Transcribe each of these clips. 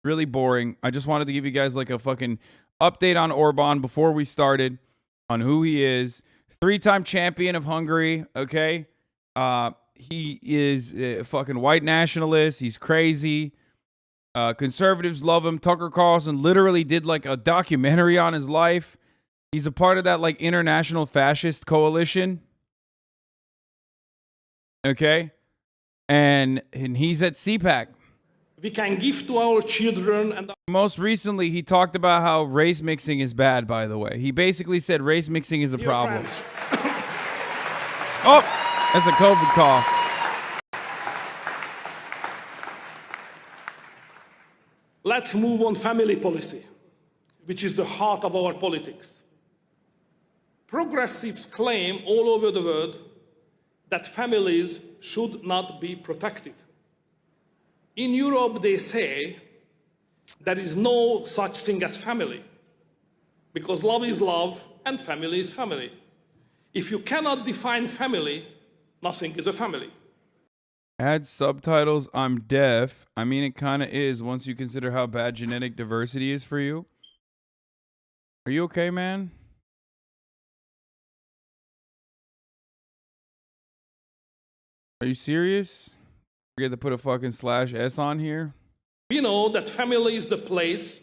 really boring. I just wanted to give you guys like a fucking update on Orbán before we started on who he is. 3-time champion of Hungary, okay? He is a fucking white nationalist. He's crazy. Conservatives love him. Tucker Carlson literally did like a documentary on his life. He's a part of that like international fascist coalition. Okay? And he's at CPAC. We can give to our children and most recently he talked about how race mixing is bad, by the way. He basically said race mixing is a problem. Oh, that's a COVID cough. Let's move on family policy, which is the heart of our politics. Progressives claim all over the world that families should not be protected. In Europe, they say there is no such thing as family, because love is love and family is family. If you cannot define family, nothing is a family. Add subtitles, I'm deaf. I mean, it kind of is once you consider how bad genetic diversity is for you. Are you okay, man? Are you serious? Forget to put a fucking /S on here. We know that family is the place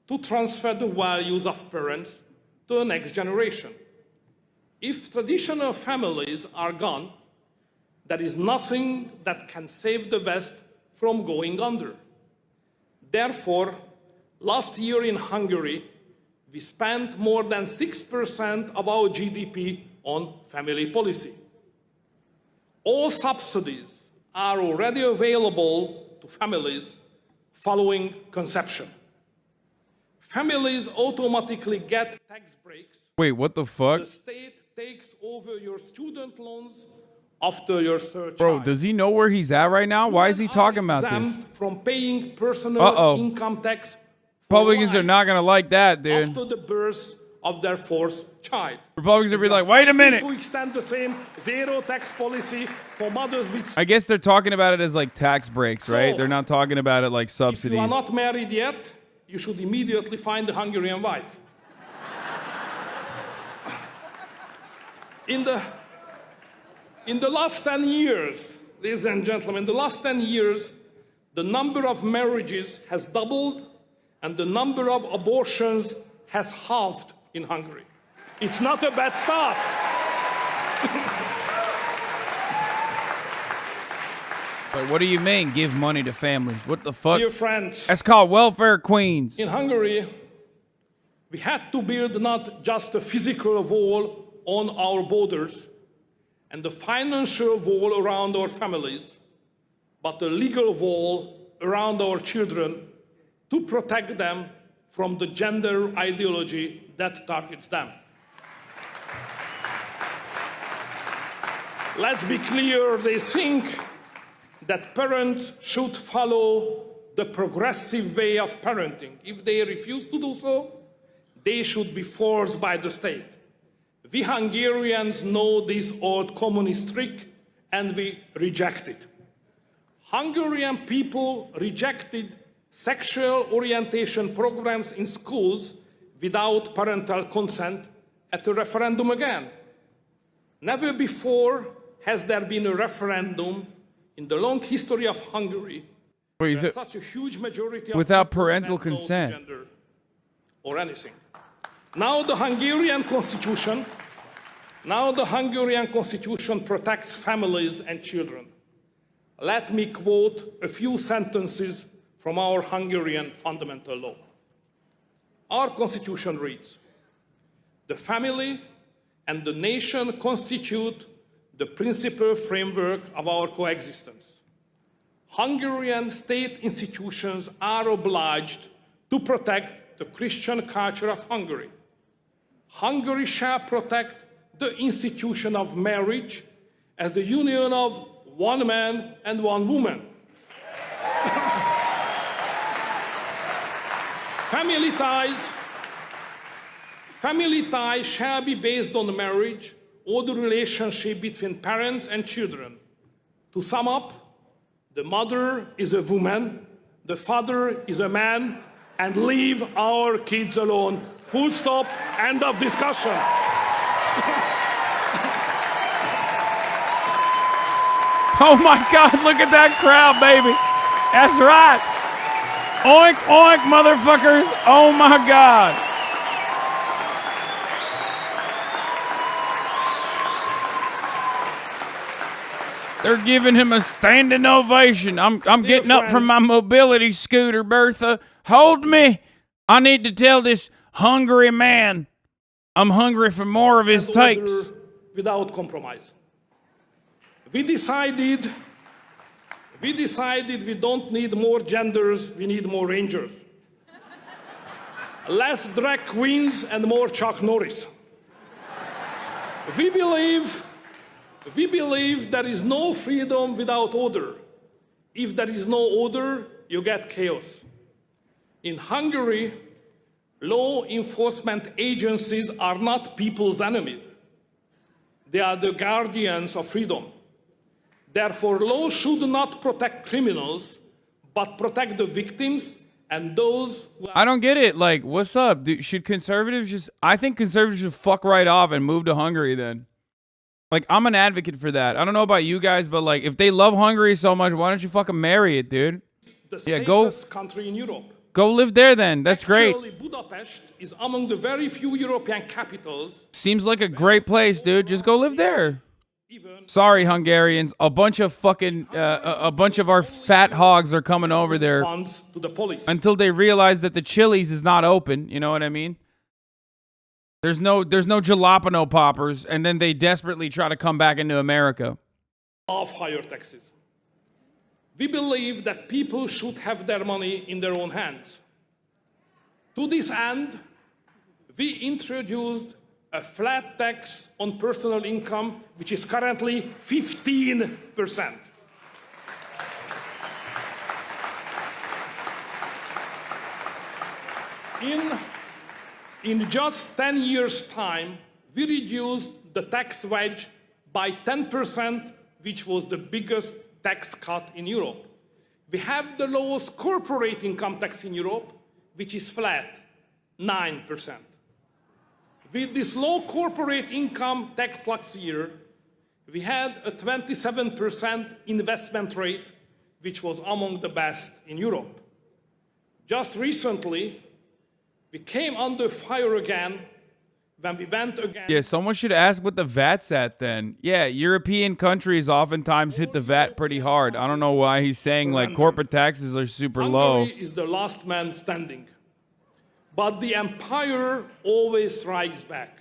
to transfer the values of parents to the next generation. If traditional families are gone, there is nothing that can save the West from going under. Therefore, last year in Hungary, we spent more than 6% of our GDP on family policy. All subsidies are already available to families following conception. Families automatically get tax breaks. Wait, what the fuck? The state takes over your student loans after your third Bro, child. does he know where he's at right now? Why is he talking about this? From paying personal income tax. Republicans are not going to like that, dude. After the birth of their fourth child. Republicans are be like, wait a minute. To extend the same zero tax policy for mothers with... I guess they're talking about it as like tax breaks, right? So, they're not talking about it like subsidies. If you are not married yet, you should immediately find a Hungarian wife. In the last 10 years, ladies and gentlemen, the last 10 years, the number of marriages has doubled and the number of abortions has halved in Hungary. It's not a bad start. But what do you mean, give money to families? What the fuck? Dear friends, that's called welfare queens. In Hungary, we had to build not just a physical wall on our borders and the financial wall around our families, but a legal wall around our children to protect them from the gender ideology that targets them. Let's be clear, they think that parents should follow the progressive way of parenting. If they refuse to do so, they should be forced by the state. We Hungarians know this old communist trick and we reject it. Hungarian people rejected sexual orientation programs in schools without parental consent at a referendum again. Never before has there been a referendum in the long history of Hungary where such a huge majority of without parental consent gender or anything. Now the Hungarian Constitution protects families and children. Let me quote a few sentences from our Hungarian fundamental law. Our Constitution reads, "The family and the nation constitute the principal framework of our coexistence. Hungarian state institutions are obliged to protect the Christian culture of Hungary. Hungary shall protect the institution of marriage as the union of one man and one woman. Family ties shall be based on marriage or the relationship between parents and children. To sum up, the mother is a woman The father is a man, and leave our kids alone. Full stop, end of discussion. Oh my God, look at that crowd, baby. That's right. Oink, oink, motherfuckers. Oh my God. They're giving him a standing ovation. I'm getting up from my mobility scooter, Bertha. Hold me. I need to tell this hungry man I'm hungry for more of his takes. Without compromise. We decided we don't need more genders, we need more rangers. Less drag queens and more Chuck Norris. We believe there is no freedom without order. If there is no order, you get chaos. In Hungary, law enforcement agencies are not people's enemy. They are the guardians of freedom. Therefore, law should not protect criminals, but protect the victims and those who I don't get it. Like, what's up? Should conservatives just... I think conservatives should fuck right off and move to Hungary then. Like, I'm an advocate for that. I don't know about you guys, but like, if they love Hungary so much, why don't you fucking marry it, dude? The safest country in Europe. Go live there then. That's great. Actually, Budapest is among the very few European capitals. Seems like a great place, dude. Just go live there. Sorry, Hungarians. A bunch of fucking, a bunch of our fat hogs are coming over there Funds to the police. until they realize that the Chili's is not open. You know what I mean? There's no jalapeno poppers, and then they desperately try to come back into America. Of higher taxes. We believe that people should have their money in their own hands. To this end, we introduced a flat tax on personal income, which is currently 15%. In just 10 years' time, we reduced the tax wedge by 10%, which was the biggest tax cut in Europe. We have the lowest corporate income tax in Europe, which is flat, 9%. With this low corporate income tax last year, we had a 27% investment rate, which was among the best in Europe. Just recently, we came under fire again when we went again. Yeah, someone should ask what the VAT's at then. Yeah, European countries oftentimes hit the VAT pretty hard. I don't know why he's saying like corporate taxes are super low. Hungary is the last man standing. But the empire always strikes back.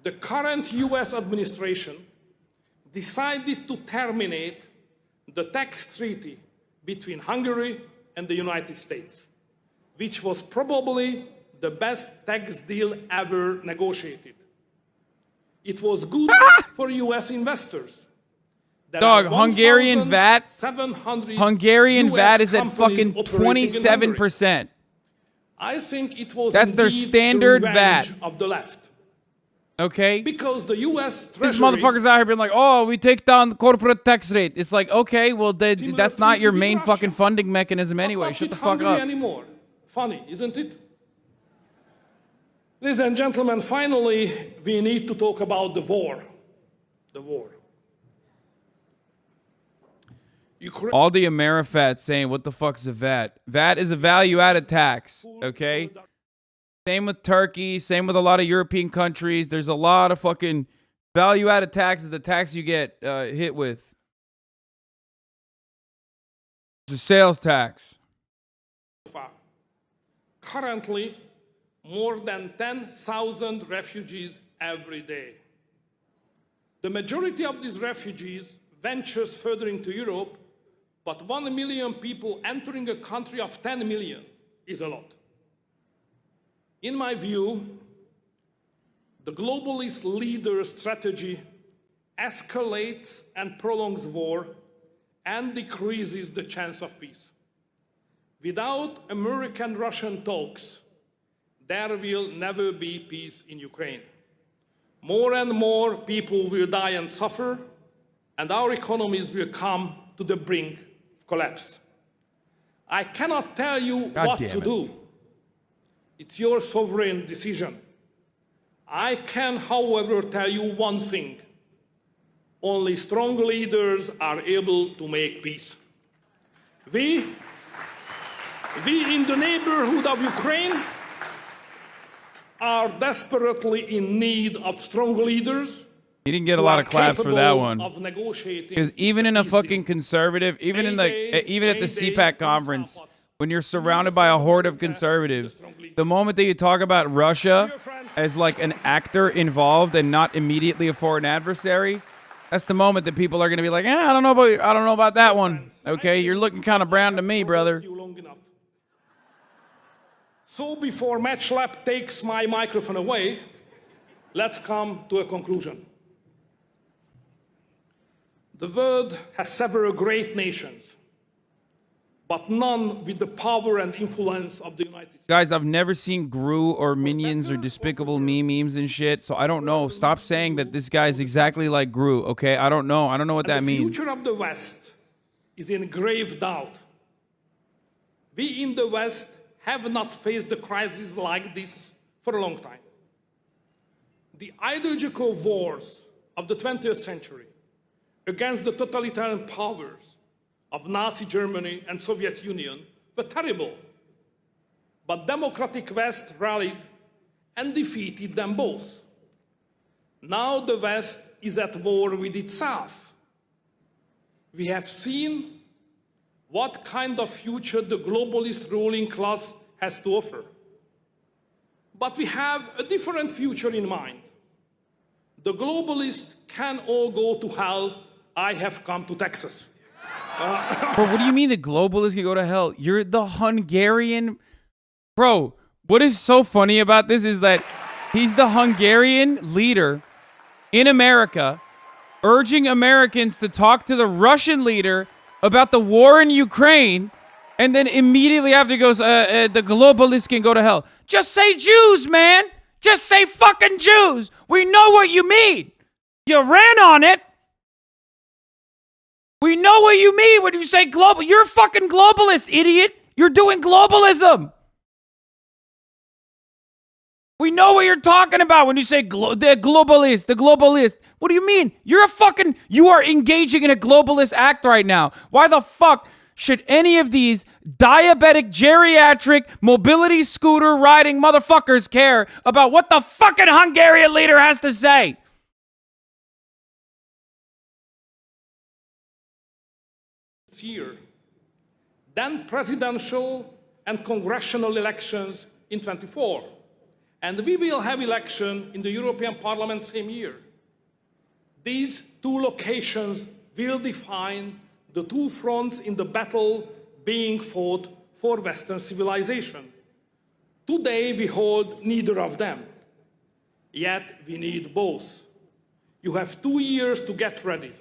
The current US administration decided to terminate the tax treaty between Hungary and the United States, which was probably the best tax deal ever negotiated. It was good for US investors. Dog, Hungarian VAT is at fucking 27%. I think it was That's their standard VAT of the left. Okay? Because the US Treasury... This motherfucker's out here being like, oh, we take down the corporate tax rate. It's like, okay, well, that's not your main fucking funding mechanism anyway. Shut the fuck up. Anymore. Funny, isn't it? Ladies and gentlemen, finally, we need to talk about the war. The war. All the Amerifats saying, what the fuck's a VAT? VAT is a value-added tax, okay? Same with Turkey, same with a lot of European countries. There's a lot of fucking value-added taxes, the tax you get hit with. It's a sales tax. Currently, more than 10,000 refugees every day. The majority of these refugees ventures further into Europe, but 1 million people entering a country of 10 million is a lot. In my view, the globalist leader's strategy escalates and prolongs war and decreases the chance of peace. Without American-Russian talks, there will never be peace in Ukraine. More and more people will die and suffer, and our economies will come to the brink of collapse. I cannot tell you God what damn to it. do. It's your sovereign decision. I can, however, tell you one thing. Only strong leaders are able to make peace. We in the neighborhood of Ukraine are desperately in need of strong leaders. He didn't get a lot of claps for that one. Because even in a fucking conservative, even at the CPAC conference, when you're surrounded by a horde of conservatives, the moment that you talk about Russia as like an actor involved and not immediately a foreign adversary, that's the moment that people are going to be like, I don't know about that one. Okay, you're looking kind of brown to me, brother. So before Matchlap takes my microphone away, let's come to a conclusion. The world has several great nations, but none with the power and influence of the United States. Guys, I've never seen Gru or Minions or Despicable Me memes and shit, so I don't know. Stop saying that this guy is exactly like Gru, okay? I don't know. I don't know what that means. The future of the West is in grave doubt. We in the West have not faced a crisis like this for a long time. The ideological wars of the 20th century against the totalitarian powers of Nazi Germany and Soviet Union were terrible. But democratic West rallied and defeated them both. Now the West is at war with itself. We have seen what kind of future the globalist ruling class has to offer. But we have a different future in mind. The globalists can all go to hell. I have come to Texas. Bro, what do you mean the globalists can go to hell? You're the Hungarian... Bro, what is so funny about this is that he's the Hungarian leader in America urging Americans to talk to the Russian leader about the war in Ukraine, and then immediately after he goes, the globalists can go to hell. Just say Jews, man. Just say fucking Jews. We know what you mean. You ran on it. We know what you mean when you say global. You're a fucking globalist, idiot. You're doing globalism. We know what you're talking about when you say the globalist. What do you mean? You are engaging in a globalist act right now. Why the fuck should any of these diabetic, geriatric, mobility scooter riding motherfuckers care about what the fucking Hungarian leader has to say? Year, then presidential and congressional elections in 24. And we will have election in the European Parliament same year. These two locations will define the two fronts in the battle being fought for Western civilization. Today we hold neither of them, yet we need both. You have 2 years to get ready.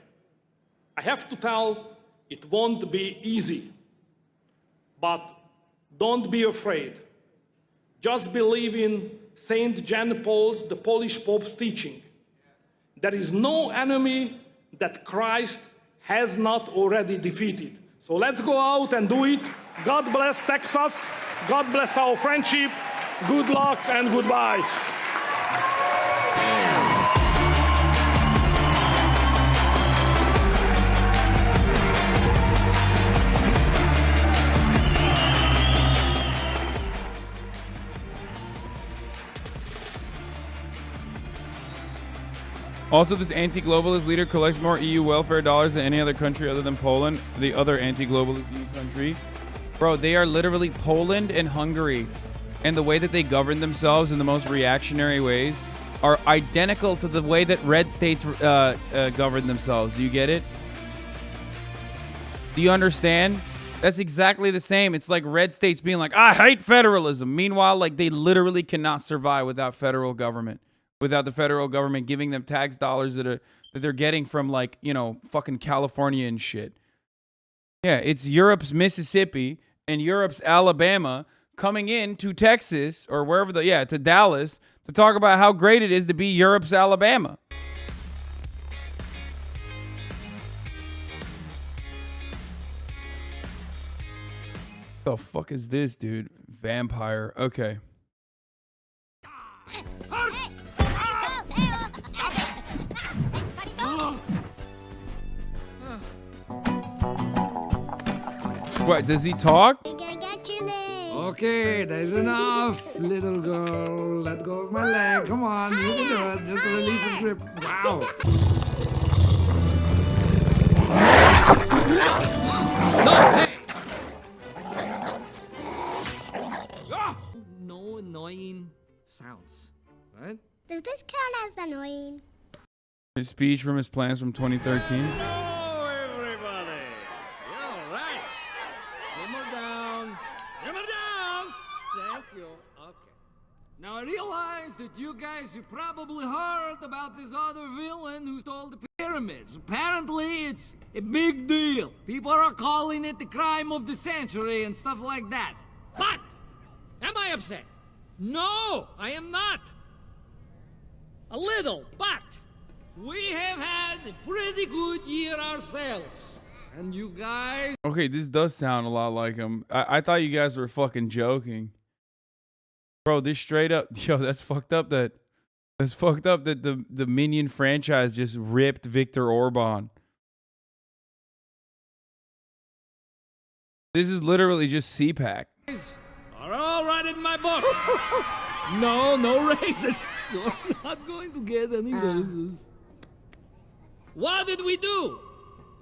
I have to tell, it won't be easy, but don't be afraid. Just believe in Saint John Paul's, the Polish Pope's teaching. There is no enemy that Christ has not already defeated. So let's go out and do it. God bless Texas. God bless our friendship. Good luck and goodbye. Also, this anti-globalist leader collects more EU welfare dollars than any other country other than Poland, the other anti-globalist EU country. Bro, they are literally Poland and Hungary, and the way that they govern themselves in the most reactionary ways are identical to the way that red states govern themselves. Do you get it? Do you understand? That's exactly the same. It's like red states being like, I hate federalism. Meanwhile, like they literally cannot survive without federal government. Without the federal government giving them tax dollars that they're getting from, like, you know, fucking California and shit. Yeah, it's Europe's Mississippi and Europe's Alabama coming in to Texas or wherever to Dallas to talk about how great it is to be Europe's Alabama. The fuck is this, dude? Vampire. Okay. What, does he talk? Okay, there's enough, little girl. Let go of my leg. Come on, you can do it. Just release the grip. Wow. No, hey! No annoying sounds, right? Does this count as annoying? His speech from his plans from 2013. Hello, everybody. Yeah, all right. Simmer down. Simmer down. Thank you. Okay. Now, I realize that you guys have probably heard about this other villain who stole the pyramids. Apparently, it's a big deal. People are calling it the crime of the century and stuff like that. But, am I upset? No, I am not. A little, but we have had a pretty good year ourselves. And you guys... Okay, this does sound a lot like him. I thought you guys were fucking joking. Bro, this straight up... Yo, that's fucked up that... That's fucked up that the Minion franchise just ripped Viktor Orbán. This is literally just CPAC. Are all right in my book. No raises. You're not going to get any raises. What did we do?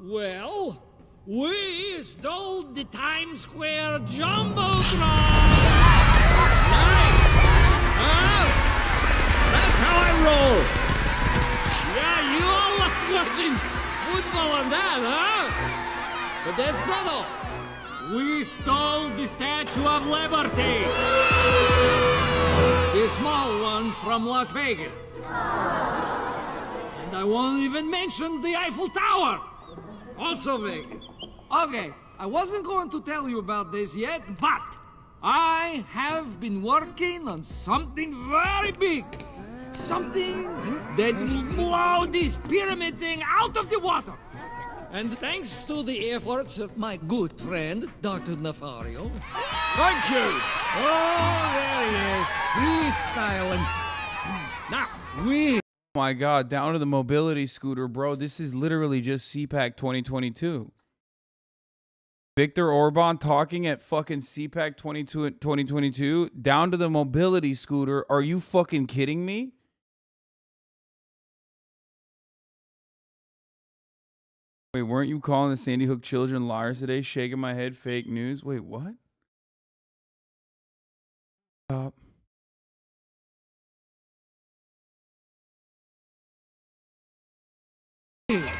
Well, we stole the Times Square Jumbotron. Nice. That's how I roll. Yeah, you all like watching football and that, huh? But that's not all. We stole the Statue of Liberty. The small one from Las Vegas. And I won't even mention the Eiffel Tower. Also Vegas. Okay, I wasn't going to tell you about this yet, but I have been working on something very big. Something that will blow this pyramid thing out of the water. And thanks to the efforts of my good friend, Dr. Nefario. Thank you! Oh, there he is. He's styling. Now, we... Oh my god, down to the mobility scooter, bro. This is literally just CPAC 2022. Viktor Orbán talking at fucking CPAC 2022, down to the mobility scooter. Are you fucking kidding me? Wait, weren't you calling the Sandy Hook children liars today? Shaking my head, fake news. Wait, what?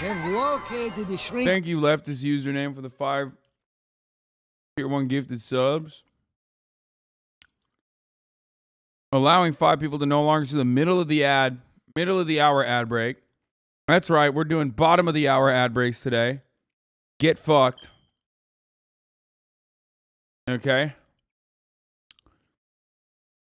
have located the shrink... Thank you, leftist username, for the 5 tier 1 gifted subs. Allowing 5 people to no longer see the middle of the hour ad break. That's right, we're doing bottom of the hour ad breaks today. Get fucked. Okay.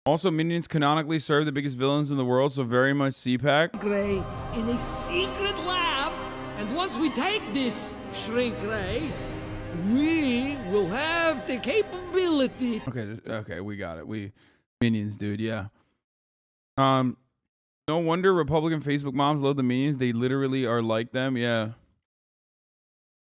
Also, minions canonically serve the biggest villains in the world, so very much CPAC. Ray in a secret lab, and once we take this shrink ray, we will have the capability. Okay, we got it. Minions, dude, yeah. No wonder Republican Facebook moms love the minions. They literally are like them, yeah.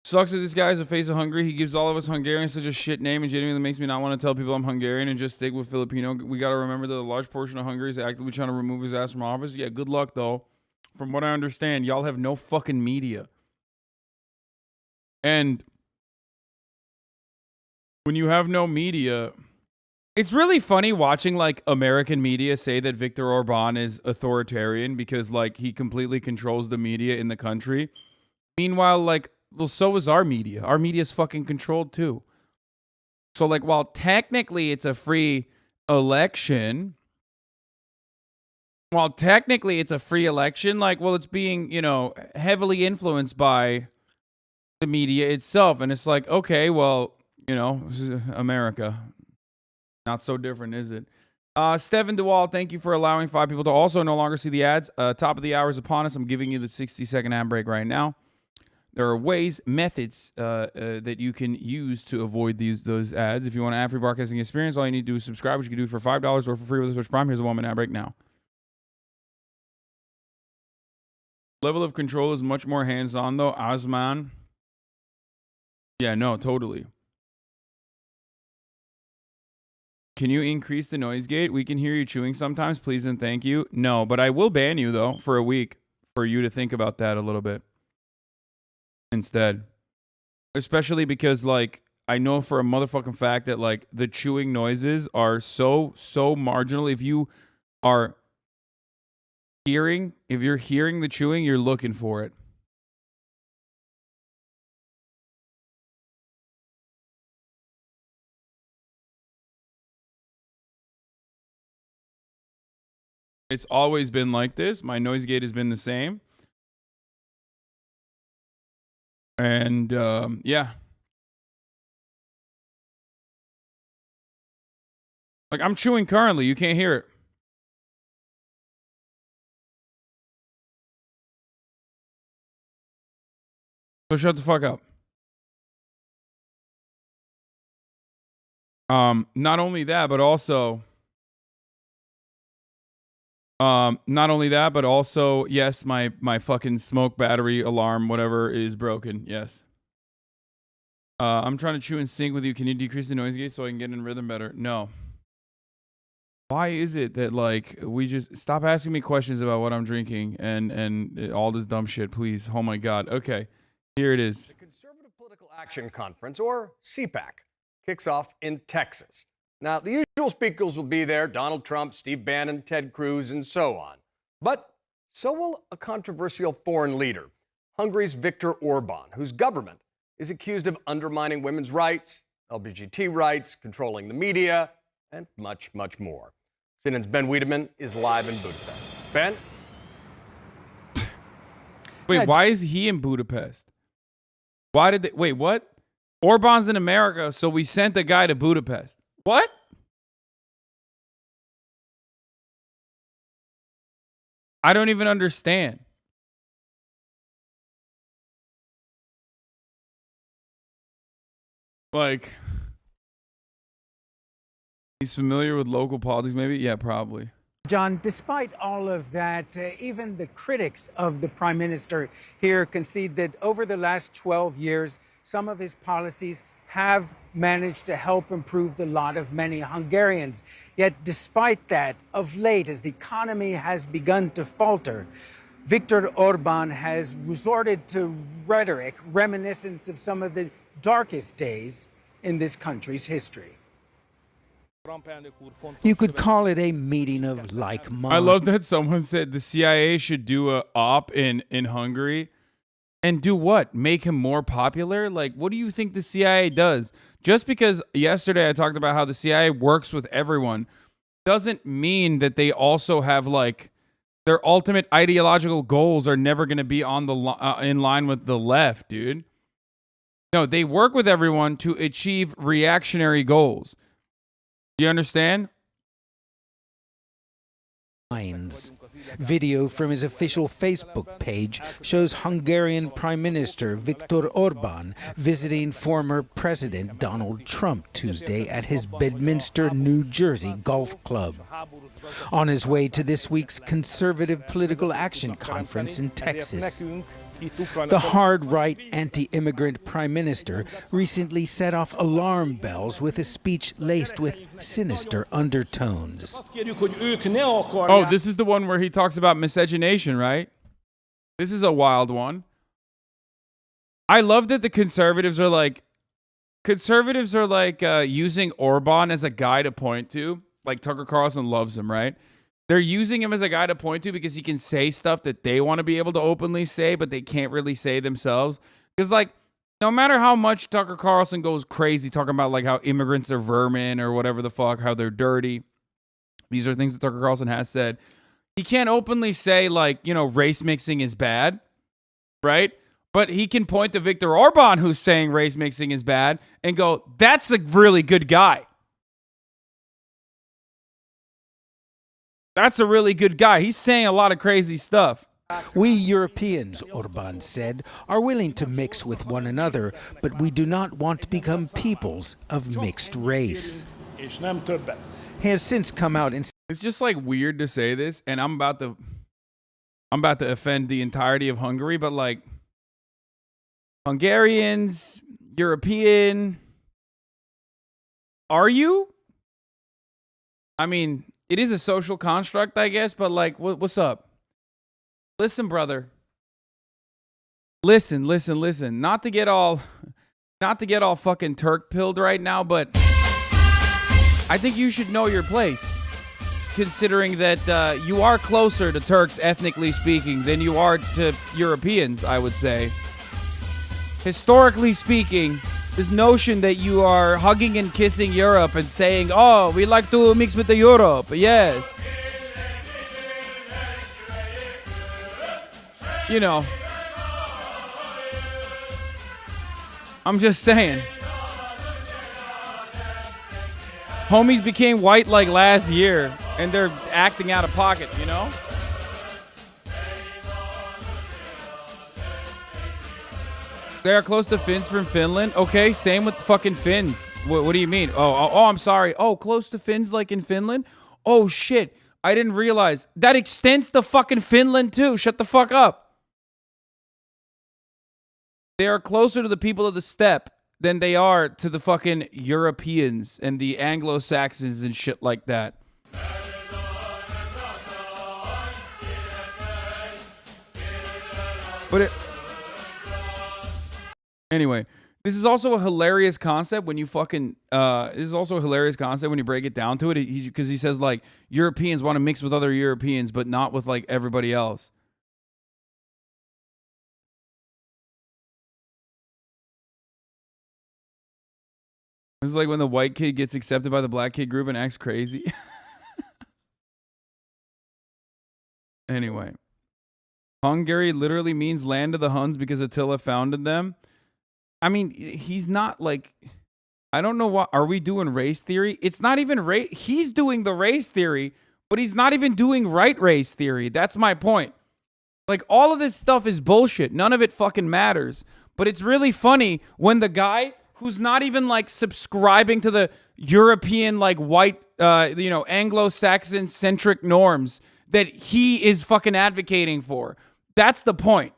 Sucks that this guy is the face of Hungary. He gives all of us Hungarians such a shit name and genuinely makes me not want to tell people I'm Hungarian and just stick with Filipino. We got to remember that a large portion of Hungary is actively trying to remove his ass from office. Yeah, good luck, though. From what I understand, y'all have no fucking media. And when you have no media... It's really funny watching, like, American media say that Viktor Orbán is authoritarian because, like, he completely controls the media in the country. Meanwhile, like, well, so is our media. Our media is fucking controlled, too. So, like, while technically it's a free election, like, well, it's being, you know, heavily influenced by the media itself. And it's like, okay, well, you know, this is America. Not so different, is it? Stephen DeWall, thank you for allowing 5 people to also no longer see the ads. Top of the hour is upon us. I'm giving you the 60-second ad break right now. There are ways, methods that you can use to avoid those ads. If you want an ad-free broadcasting experience, all you need to do is subscribe, which you can do for $5 or for free with Twitch Prime. Here's a 1-minute ad break now. Level of control is much more hands-on, though. Osman. Yeah, no, totally. Can you increase the noise gate? We can hear you chewing sometimes. Please and thank you. No, but I will ban you, though, for a week for you to think about that a little bit instead. Especially because, like, I know for a motherfucking fact that, like, the chewing noises are so marginal. If you are hearing, if you're hearing the chewing, you're looking for it. It's always been like this. My noise gate has been the same. And, yeah. Like, I'm chewing currently. You can't hear it. So shut the fuck up. Not only that, but also... yes, my fucking smoke battery alarm, whatever, is broken. Yes. I'm trying to chew in sync with you. Can you decrease the noise gate so I can get in rhythm better? No. Why is it that, like, we just stop asking me questions about what I'm drinking and all this dumb shit, please? Oh my God. Okay. Here it is. The Conservative Political Action Conference, or CPAC, kicks off in Texas. Now, the usual speakers will be there: Donald Trump, Steve Bannon, Ted Cruz, and so on. But so will a controversial foreign leader, Hungary's Viktor Orbán, whose government is accused of undermining women's rights, LGBT rights, controlling the media, and much, much more. CNN's Ben Wiedemann is live in Budapest. Ben? Wait, why is he in Budapest? Why did they... Wait, what? Orbán's in America, so we sent the guy to Budapest. What? I don't even understand. Like, he's familiar with local politics, maybe? Yeah, probably. John, despite all of that, even the critics of the prime minister here concede that over the last 12 years, some of his policies have managed to help improve the lot of many Hungarians. Yet despite that, of late, as the economy has begun to falter, Viktor Orbán has resorted to rhetoric reminiscent of some of the darkest days in this country's history. You could call it a meeting of like minds. I love that someone said the CIA should do a op in Hungary. And do what? Make him more popular? Like, what do you think the CIA does? Just because yesterday I talked about how the CIA works with everyone doesn't mean that they also have, like, their ultimate ideological goals are never going to be on the in line with the left, dude. No, they work with everyone to achieve reactionary goals. Do you understand? Video from his official Facebook page shows Hungarian Prime Minister Viktor Orbán visiting former President Donald Trump Tuesday at his Bedminster, New Jersey golf club. On his way to this week's Conservative Political Action Conference in Texas, the hard-right anti-immigrant prime minister recently set off alarm bells with a speech laced with sinister undertones. Oh, this is the one where he talks about miscegenation, right? This is a wild one. I love that the conservatives are like using Orbán as a guy to point to. Like, Tucker Carlson loves him, right? They're using him as a guy to point to because he can say stuff that they want to be able to openly say, but they can't really say themselves. Because, like, no matter how much Tucker Carlson goes crazy talking about, like, how immigrants are vermin or whatever the fuck, how they're dirty, these are things that Tucker Carlson has said. He can't openly say, like, you know, race mixing is bad, right? But he can point to Viktor Orbán, who's saying race mixing is bad, and go, that's a really good guy. That's a really good guy. He's saying a lot of crazy stuff. We Europeans, Orbán said, are willing to mix with one another, but we do not want to become peoples of mixed race. He has since come out and It's just like weird to say this, and I'm about to offend the entirety of Hungary, but like Hungarians, European, are you? I mean, it is a social construct, I guess, but like, what's up? Listen, brother. Listen. Not to get all fucking Turk-pilled right now, but I think you should know your place, considering that you are closer to Turks, ethnically speaking, than you are to Europeans, I would say. Historically speaking, this notion that you are hugging and kissing Europe and saying, oh, we like to mix with the Europe, yes. You know, I'm just saying. Homies became white like last year, and they're acting out of pocket, you know? They are close to Finns from Finland. Okay, same with fucking Finns. What do you mean? Oh, I'm sorry. Oh, close to Finns like in Finland? Oh, shit. I didn't realize. That extends to fucking Finland, too. Shut the fuck up. They are closer to the people of the steppe than they are to the fucking Europeans and the Anglo-Saxons and shit like that. But anyway, this is also a hilarious concept when you fucking this is also a hilarious concept when you break it down to it, because he says like Europeans want to mix with other Europeans but not with like everybody else. It's like when the white kid gets accepted by the black kid group and acts crazy. Anyway, Hungary literally means land of the Huns because Attila founded them. I mean, he's not like, I don't know what, are we doing race theory? It's not even race. He's doing the race theory, but he's not even doing right race theory. That's my point. Like, all of this stuff is bullshit. None of it fucking matters. But it's really funny when the guy who's not even like subscribing to the European, like white, Anglo-Saxon centric norms that he is fucking advocating for. That's the point.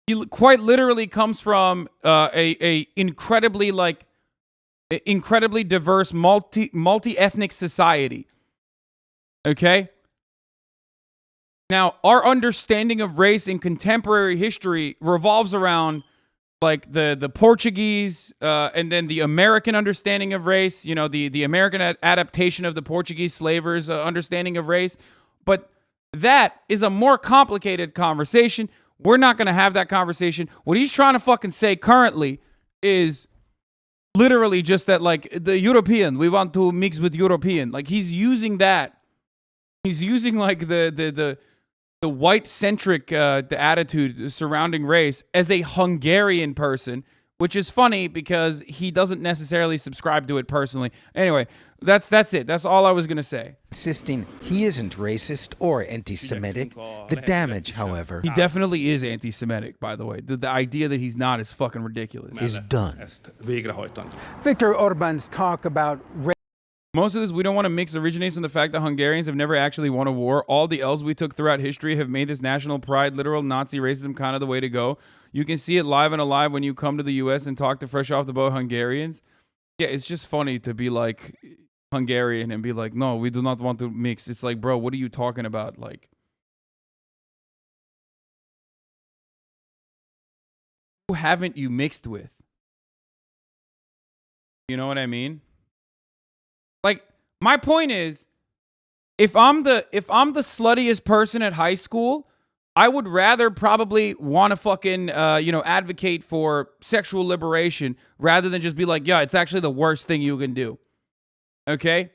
He quite literally comes from a incredibly diverse multi-ethnic society. Okay? Now, our understanding of race in contemporary history revolves around like the Portuguese and then the American understanding of race, you know, the American adaptation of the Portuguese slavers' understanding of race. But that is a more complicated conversation. We're not going to have that conversation. What he's trying to fucking say currently is literally just that, like, the European, we want to mix with European. Like, he's using that. He's using, like, the white-centric the attitude surrounding race as a Hungarian person, which is funny because he doesn't necessarily subscribe to it personally. Anyway, that's it. That's all I was going to say. Insisting he isn't racist or anti-Semitic. The damage, however, he definitely is anti-Semitic, by the way. The idea that he's not is fucking ridiculous. Is done. Viktor Orbán's talk about Most of this, we don't want to mix, originates from the fact that Hungarians have never actually won a war. All the L's we took throughout history have made this national pride, literal Nazi racism, kind of the way to go. You can see it live and alive when you come to the U.S. and talk to fresh off the boat Hungarians. Yeah, it's just funny to be like Hungarian and be like, no, we do not want to mix. It's like, bro, what are you talking about? Like, who haven't you mixed with? You know what I mean? Like, my point is, if I'm the sluttiest person at high school, I would rather probably want to fucking advocate for sexual liberation rather than just be like, yeah, it's actually the worst thing you can do. Okay?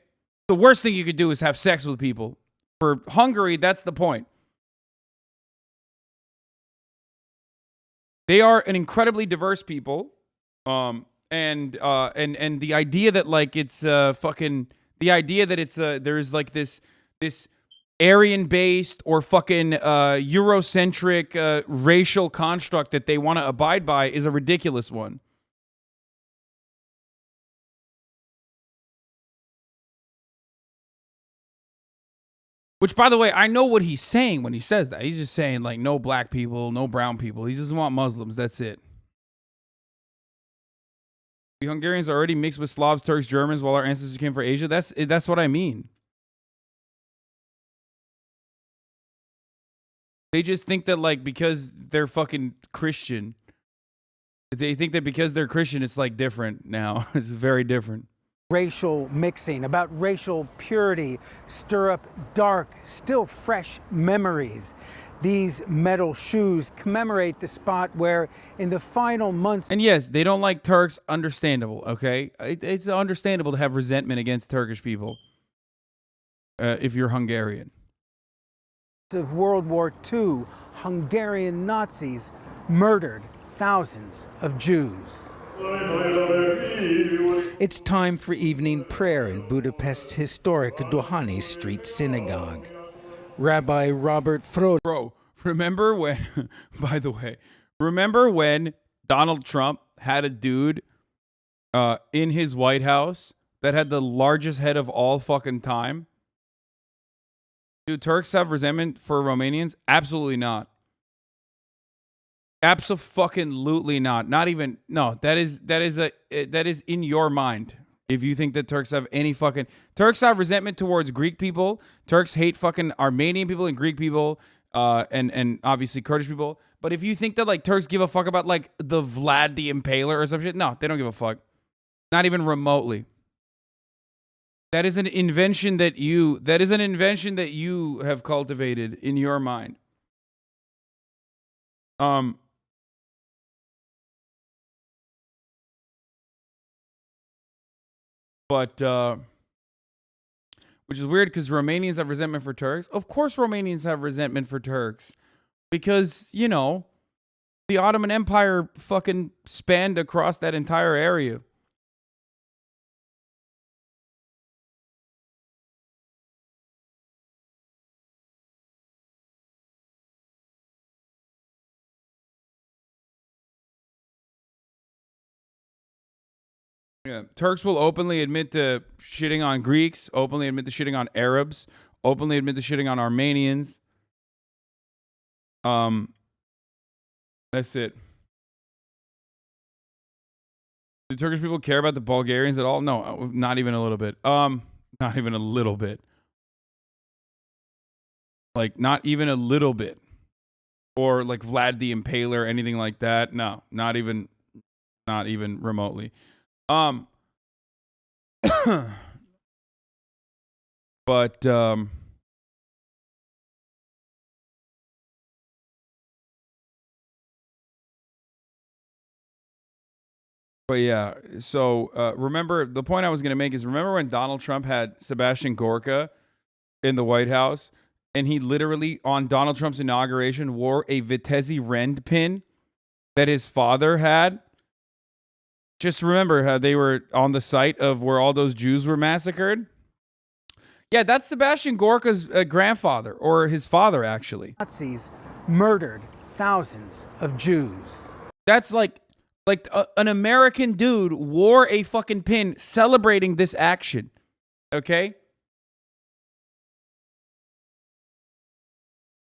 The worst thing you could do is have sex with people. For Hungary, that's the point. They are an incredibly diverse people. And the idea that like it's fucking The idea that it's there's like this Aryan-based or fucking Eurocentric racial construct that they want to abide by is a ridiculous one. Which, by the way, I know what he's saying when he says that. He's just saying, like, no black people, no brown people. He doesn't want Muslims. That's it. The Hungarians are already mixed with Slavs, Turks, Germans, while our ancestors came from Asia. That's what I mean. They just think that, like, because they're fucking Christian, they think that because they're Christian, it's, like, different now. It's very different. Racial mixing, about racial purity, stir up dark, still fresh memories. These metal shoes commemorate the spot where in the final months... And yes, they don't like Turks, understandable, okay? It's understandable to have resentment against Turkish people if you're Hungarian. ...of World War II, Hungarian Nazis murdered thousands of Jews. It's time for evening prayer in Budapest's historic Dohány Street Synagogue. Rabbi Robert Froh. Bro, remember when, by the way, remember when Donald Trump had a dude in his White House that had the largest head of all fucking time? Do Turks have resentment for Romanians? Absolutely not. Abso-fucking-lutely not. Not even, no, that is in your mind. If you think that Turks have any fucking... Turks have resentment towards Greek people. Turks hate fucking Armenian people and Greek people, and obviously Kurdish people. But if you think that, like, Turks give a fuck about, like, the Vlad the Impaler or some shit, no, they don't give a fuck. Not even remotely. That is an invention that you have cultivated in your mind. But, which is weird because Romanians have resentment for Turks. Of course Romanians have resentment for Turks. Because, you know, the Ottoman Empire fucking spanned across that entire area. Yeah, Turks will openly admit to shitting on Greeks, openly admit to shitting on Arabs, openly admit to shitting on Armenians. That's it. Do Turkish people care about the Bulgarians at all? No, not even a little bit. Not even a little bit. Like, not even a little bit. Or like Vlad the Impaler, anything like that. No, not even remotely. But yeah, so remember, the point I was going to make is, remember when Donald Trump had Sebastian Gorka in the White House, and he literally, on Donald Trump's inauguration, wore a Vitesse Rend pin that his father had? Just remember how they were on the site of where all those Jews were massacred? Yeah, that's Sebastian Gorka's grandfather, or his father, actually. Nazis murdered thousands of Jews. That's like an American dude wore a fucking pin celebrating this action. Okay?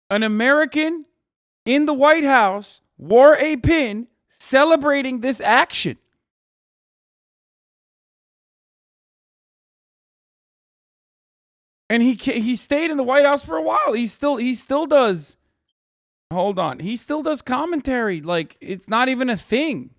An American in the White House wore a pin celebrating this action. And he stayed in the White House for a while. He still does. Hold on. He still does commentary. Like, it's not even a thing.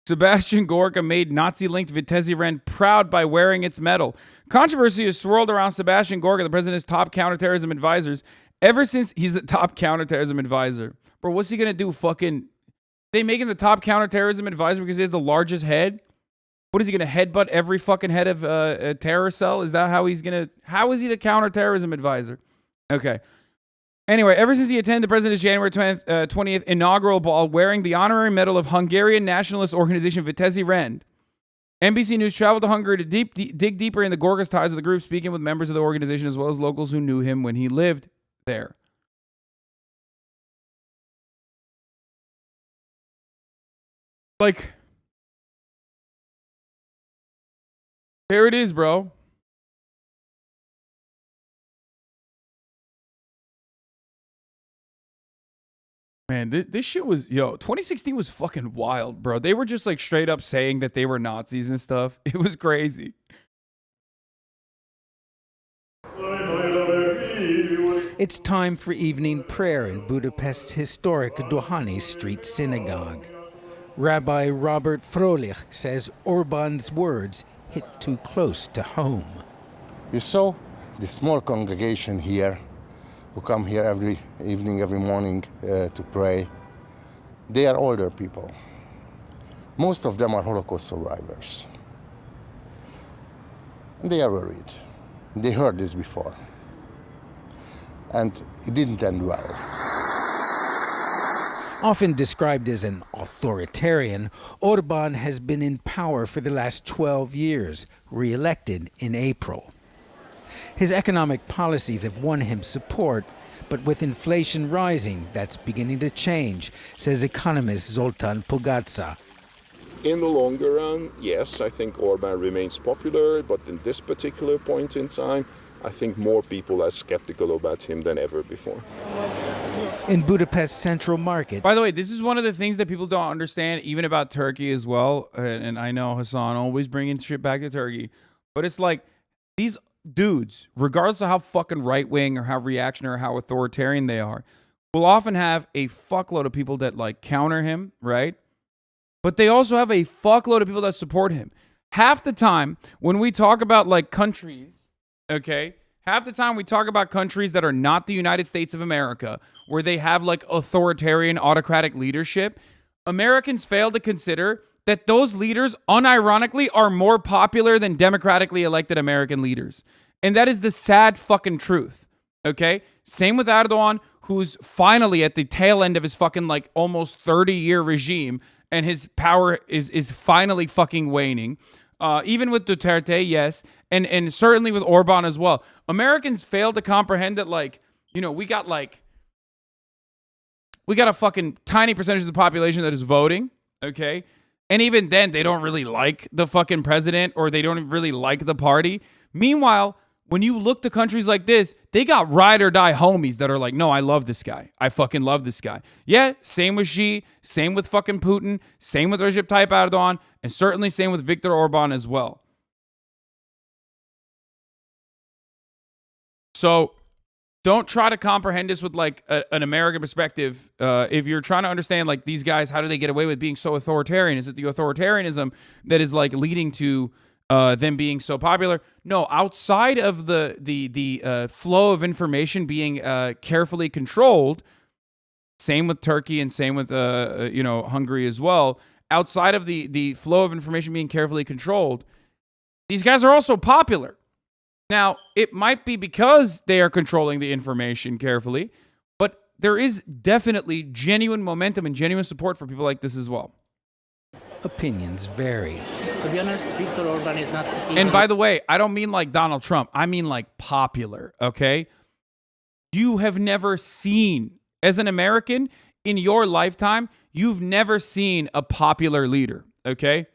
Sebastian Gorka made Nazi-linked Vitesse Rend proud by wearing its medal. Controversy has swirled around Sebastian Gorka, the president's top counterterrorism advisors, ever since he's a top counterterrorism advisor. Bro, what's he going to do? Fucking... They make him the top counterterrorism advisor because he has the largest head? What is he going to headbutt every fucking head of a terror cell? Is that how he's going to... How is he the counterterrorism advisor? Okay. Anyway, ever since he attended the president's January 20th inaugural ball wearing the honorary medal of Hungarian nationalist organization Vitezi Rend, NBC News traveled to Hungary to dig deeper in the Gorgas ties of the group, speaking with members of the organization as well as locals who knew him when he lived there. Like, there it is, bro. Man, this shit was, 2016 was fucking wild, bro. They were just like straight up saying that they were Nazis and stuff. It was crazy. It's time for evening prayer in Budapest's historic Dohányi Street Synagogue. Rabbi Robert Frolich says Orbán's words hit too close to home. You saw the small congregation here who come here every evening, every morning to pray. They are older people. Most of them are Holocaust survivors. And they are worried. They heard this before. And it didn't end well. Often described as an authoritarian, Orbán has been in power for the last 12 years, re-elected in April. His economic policies have won him support, but with inflation rising, that's beginning to change, says economist Zoltán Pogácsa. In the longer run, yes, I think Orbán remains popular, but in this particular point in time, I think more people are skeptical about him than ever before. In Budapest's central market. By the way, this is one of the things that people don't understand, even about Turkey as well. And I know Hasan always bringing shit back to Turkey, but it's like these dudes, regardless of how fucking right-wing or how reactionary or how authoritarian they are, will often have a fuckload of people that like counter him, right? But they also have a fuckload of people that support him. Half the time when we talk about like countries, okay, half the time we talk about countries that are not the United States of America, where they have like authoritarian autocratic leadership, Americans fail to consider that those leaders unironically are more popular than democratically elected American leaders. And that is the sad fucking truth. Okay? Same with Erdogan, who's finally at the tail end of his fucking like almost 30-year regime, and his power is finally fucking waning. Even with Duterte, yes, and certainly with Orbán as well. Americans fail to comprehend that, like, we got a fucking tiny percentage of the population that is voting, okay? And even then, they don't really like the fucking president, or they don't really like the party. Meanwhile, when you look to countries like this, they got ride or die homies that are like, no, I love this guy. I fucking love this guy. Yeah, same with Xi, same with fucking Putin, same with Recep Tayyip Erdogan, and certainly same with Viktor Orbán as well. So don't try to comprehend this with like an American perspective. If you're trying to understand like these guys, how do they get away with being so authoritarian? Is it the authoritarianism that is like leading to them being so popular? No, outside of the flow of information being carefully controlled, same with Turkey and same with Hungary as well. Outside of the flow of information being carefully controlled, these guys are also popular. Now, it might be because they are controlling the information carefully, but there is definitely genuine momentum and genuine support for people like this as well. Opinions vary. To be honest, Viktor Orbán is not... And by the way, I don't mean like Donald Trump. I mean like popular, okay? You have never seen, as an American, in your lifetime, you've never seen a popular leader, okay?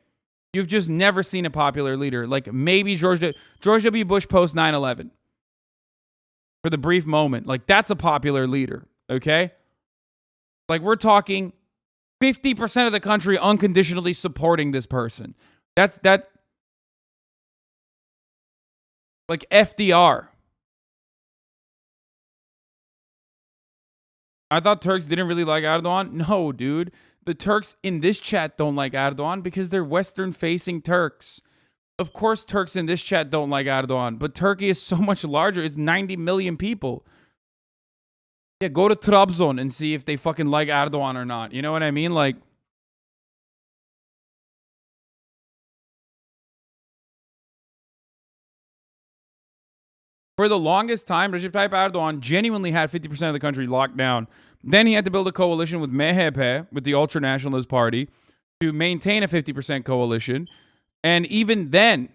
You've just never seen a popular leader. Like maybe George W. Bush post 9/11 for the brief moment. Like that's a popular leader, okay? Like we're talking 50% of the country unconditionally supporting this person. That's like FDR. I thought Turks didn't really like Erdogan. No, dude. The Turks in this chat don't like Erdogan because they're Western-facing Turks. Of course, Turks in this chat don't like Erdogan, but Turkey is so much larger. It's 90 million people. Yeah, go to Trabzon and see if they fucking like Erdogan or not. You know what I mean? Like, For the longest time, Recep Tayyip Erdogan genuinely had 50% of the country locked down. Then he had to build a coalition with MHP, with the ultra-nationalist party, to maintain a 50% coalition. And even then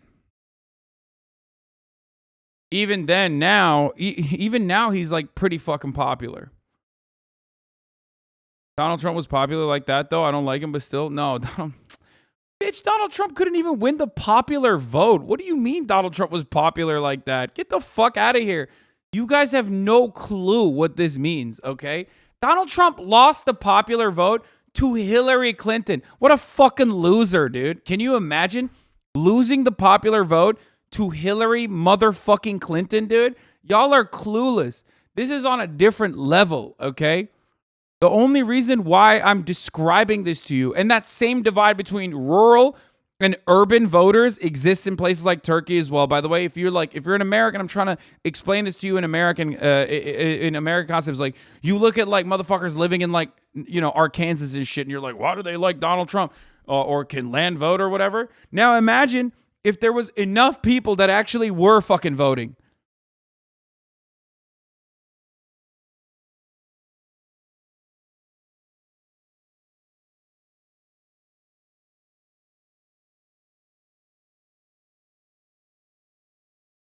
now he's like pretty fucking popular. Donald Trump was popular like that, though. I don't like him, but still, no. Bitch, Donald Trump couldn't even win the popular vote. What do you mean Donald Trump was popular like that? Get the fuck out of here. You guys have no clue what this means, okay? Donald Trump lost the popular vote to Hillary Clinton. What a fucking loser, dude. Can you imagine losing the popular vote to Hillary motherfucking Clinton, dude? Y'all are clueless. This is on a different level, okay? The only reason why I'm describing this to you, and that same divide between rural and urban voters exists in places like Turkey as well. By the way, if you're an American, I'm trying to explain this to you in American concepts. Like, you look at like motherfuckers living in like, you know, Arkansas and shit, and you're like, why do they like Donald Trump or can land vote or whatever? Now imagine if there was enough people that actually were fucking voting.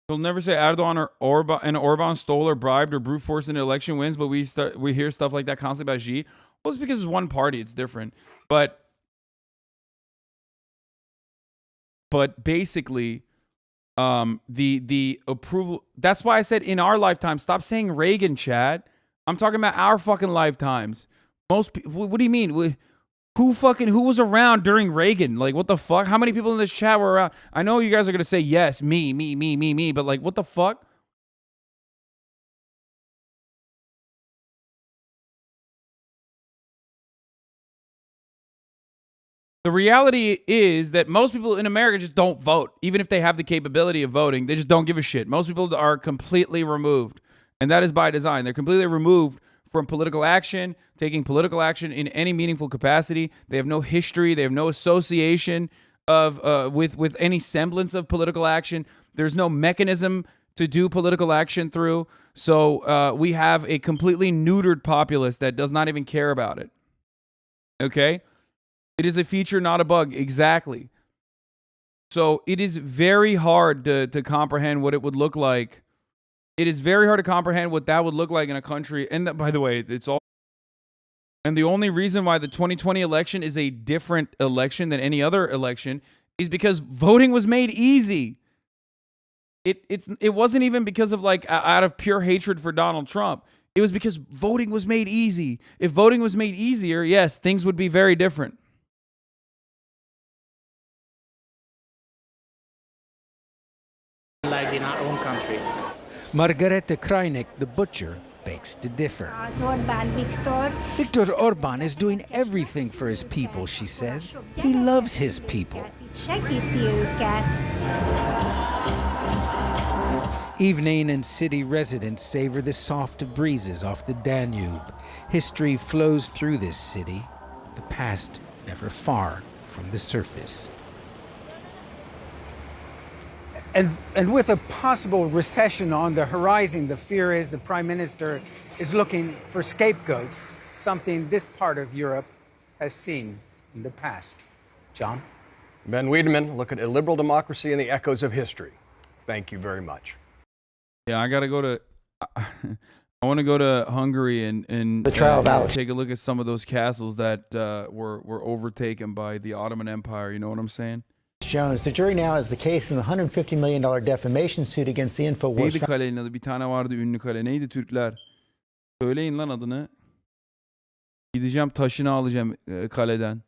We'll never say Erdogan or Orbán stole or bribed or brute forced an election wins, but we hear stuff like that constantly about Xi. Well, it's because it's one party. It's different. But basically, the approval. That's why I said in our lifetime. Stop saying Reagan, Chad. I'm talking about our fucking lifetimes. Most people. What do you mean? Who was around during Reagan? Like, what the fuck? How many people in this chat were around? I know you guys are going to say, yes, me, but like, what the fuck? The reality is that most people in America just don't vote. Even if they have the capability of voting, they just don't give a shit. Most people are completely removed. And that is by design. They're completely removed from political action, taking political action in any meaningful capacity. They have no history. They have no association with any semblance of political action. There's no mechanism to do political action through. So we have a completely neutered populace that does not even care about it. Okay? It is a feature, not a bug. Exactly. So it is very hard to comprehend what it would look like. It is very hard to comprehend what that would look like in a country. And that, by the way, it's all. And the only reason why the 2020 election is a different election than any other election is because voting was made easy. It wasn't even because of like out of pure hatred for Donald Trump. It was because voting was made easy. If voting was made easier, yes, things would be very different. Like in our own country. Margareta Krajnik, the butcher, begs to differ. Viktor Orbán is doing everything for his people, she says. He loves his people. Evening and city residents savor the soft breezes off the Danube. History flows through this city, the past never far from the surface. And with a possible recession on the horizon, the fear is the Prime Minister is looking for scapegoats, something this part of Europe has seen in the past. John? Ben Wiedemann, look at illiberal democracy and the echoes of history. Thank you very much. Yeah, I want to go to Hungary and the trial of Alice. Take a look at some of those castles that were overtaken by the Ottoman Empire. You know what I'm saying? Jones, the jury now has the case in the $150 million defamation suit against the InfoWars. Neydi kalenin adı? Bir tane vardı ünlü kale. Neydi Türkler? Söyleyin lan adını. Gideceğim taşını alacağım kaleden.